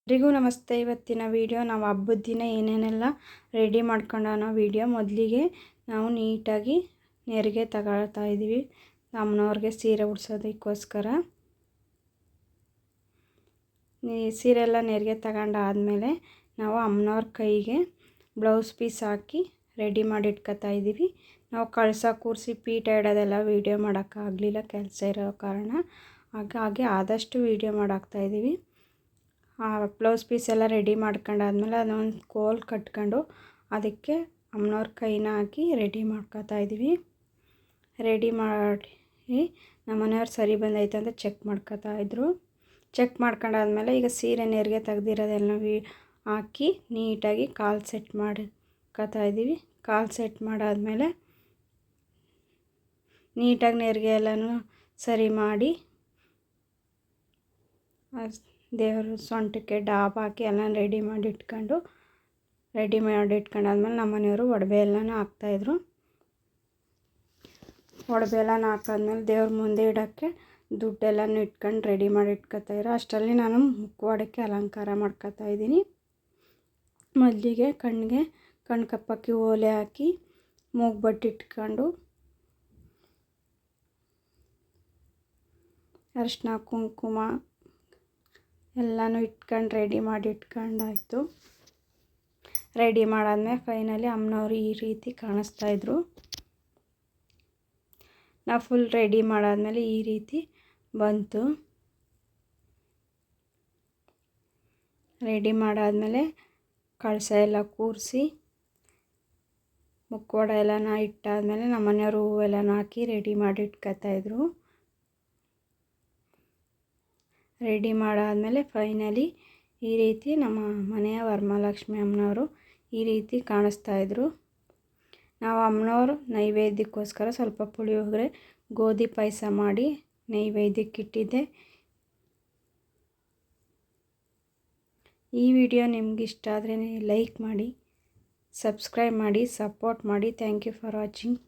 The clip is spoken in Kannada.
ಎಲ್ರಿಗೂ ನಮಸ್ತೆ. ಇವತ್ತಿನ ವಿಡಿಯೋ ನಾವು ಹಬ್ಬದ ದಿನ ಏನೇನೆಲ್ಲ ರೆಡಿ ಮಾಡ್ಕೊಂಡೋ ವಿಡಿಯೋ. ಮೊದಲಿಗೆ ನಾವು ನೀಟಾಗಿ ನೆರಿಗೆ ತಗೊಳ್ತಾ ಇದ್ದೀವಿ ಅಮ್ಮನವ್ರಿಗೆ ಸೀರೆ ಉಡ್ಸೋದಕ್ಕೋಸ್ಕರ. ಸೀರೆ ಎಲ್ಲ ನೆರಿಗೆ ತಗೊಂಡಾದಮೇಲೆ ನಾವು ಅಮ್ಮನವ್ರ ಕೈಗೆ ಬ್ಲೌಸ್ ಪೀಸ್ ಹಾಕಿ ರೆಡಿ ಮಾಡಿ ಇಟ್ಕೊತಾ ಇದ್ದೀವಿ. ನಾವು ಕಳಸ ಕೂರಿಸಿ ಪೀಠ ಇಡೋದೆಲ್ಲ ವೀಡಿಯೋ ಮಾಡೋಕ್ಕಾಗಲಿಲ್ಲ, ಕೆಲಸ ಇರೋ ಕಾರಣ. ಹಾಗಾಗಿ ಆದಷ್ಟು ವೀಡಿಯೋ ಮಾಡಾಕ್ತಾಯಿದ್ದೀವಿ. ಬ್ಲೌಸ್ ಪೀಸ್ ಎಲ್ಲ ರೆಡಿ ಮಾಡ್ಕೊಂಡಾದ್ಮೇಲೆ ಅದೊಂದು ಕೋಲ್ ಕಟ್ಕೊಂಡು ಅದಕ್ಕೆ ಅಮ್ಮನವ್ರ ಕೈನ ಹಾಕಿ ರೆಡಿ ಮಾಡ್ಕೊತಾ ಇದ್ದೀವಿ. ರೆಡಿ ಮಾಡಿ ನಮ್ಮ ಮನೆಯವ್ರು ಸರಿ ಬಂದೈತೆ ಅಂತ ಚೆಕ್ ಮಾಡ್ಕೊತಾ ಇದ್ರು. ಚೆಕ್ ಮಾಡ್ಕೊಂಡಾದ್ಮೇಲೆ ಈಗ ಸೀರೆ ನೆರಿಗೆ ತೆಗ್ದಿರೋದೆಲ್ಲ ಹಾಕಿ ನೀಟಾಗಿ ಕಾಲು ಸೆಟ್ ಮಾಡ್ಕೊತಾ ಇದ್ದೀವಿ. ಕಾಲು ಸೆಟ್ ಮಾಡಾದ್ಮೇಲೆ ನೀಟಾಗಿ ನೆರಿಗೆ ಎಲ್ಲನೂ ಸರಿ ಮಾಡಿ ದೇವರು ಸೊಂಟಕ್ಕೆ ಡಾಬ್ ಹಾಕಿ ಎಲ್ಲ ರೆಡಿ ಮಾಡಿ ಇಟ್ಕೊಂಡಾದ್ಮೇಲೆ ನಮ್ಮ ಮನೆಯವರು ಒಡವೆ ಎಲ್ಲನೂ ಹಾಕ್ತಾಯಿದ್ರು. ಒಡವೆ ಎಲ್ಲನೂ ಹಾಕಾದ್ಮೇಲೆ ದೇವ್ರ ಮುಂದೆ ಇಡೋಕ್ಕೆ ದುಡ್ಡೆಲ್ಲನೂ ಇಟ್ಕೊಂಡು ರೆಡಿ ಮಾಡಿ ಇಟ್ಕೊತಾಯಿದ್ರು. ಅಷ್ಟರಲ್ಲಿ ನಾನು ಮುಖವಾಡಕ್ಕೆ ಅಲಂಕಾರ ಮಾಡ್ಕೊತಾ ಇದ್ದೀನಿ. ಮೊದಲಿಗೆ ಕಣ್ಣಿಗೆ ಕಪ್ಪಕ್ಕೆ ಓಲೆ ಹಾಕಿ ಮೂಗ್ಬಟ್ಟು ಇಟ್ಕೊಂಡು ಅರಿಶಿನ ಕುಂಕುಮ ಎಲ್ಲನೂ ಇಟ್ಕೊಂಡು ರೆಡಿ ಮಾಡಿ ಇಟ್ಕೊಂಡಾಯಿತು. ರೆಡಿ ಮಾಡಾದ್ಮೇಲೆ ಫೈನಲಿ ಅಮ್ಮನವರು ಈ ರೀತಿ ಕಾಣಿಸ್ತಾಯಿದ್ರು. ನಾವು ಫುಲ್ ರೆಡಿ ಮಾಡಾದ್ಮೇಲೆ ಈ ರೀತಿ ಬಂತು. ರೆಡಿ ಮಾಡಾದ್ಮೇಲೆ ಕಳಸ ಎಲ್ಲ ಕೂರಿಸಿ ಮುಖವಾಡ ಎಲ್ಲನ ಇಟ್ಟಾದ್ಮೇಲೆ ನಮ್ಮ ಮನೆಯವರು ಹೂವೆಲ್ಲನೂ ಹಾಕಿ ರೆಡಿ ಮಾಡಿ ಇಟ್ಕೊತಾಯಿದ್ರು. ರೆಡಿ ಮಾಡಾದ್ಮೇಲೆ ಫೈನಲಿ ಈ ರೀತಿ ನಮ್ಮ ಮನೆಯ ವರಮಹಾಲಕ್ಷ್ಮಿ ಅಮ್ಮನವರು ಈ ರೀತಿ ಕಾಣಿಸ್ತಾಯಿದ್ರು. ನಾವು ಅಮ್ಮನವರು ನೈವೇದ್ಯಕ್ಕೋಸ್ಕರ ಸ್ವಲ್ಪ ಪುಳಿಯೋಗರೆ ಗೋಧಿ ಪಾಯಸ ಮಾಡಿ ನೈವೇದ್ಯಕ್ಕಿಟ್ಟಿದ್ದೆ. ಈ ವಿಡಿಯೋ ನಿಮ್ಗೆ ಇಷ್ಟ ಆದರೆ ಲೈಕ್ ಮಾಡಿ, ಸಬ್ಸ್ಕ್ರೈಬ್ ಮಾಡಿ, ಸಪೋರ್ಟ್ ಮಾಡಿ. Thank you for watching.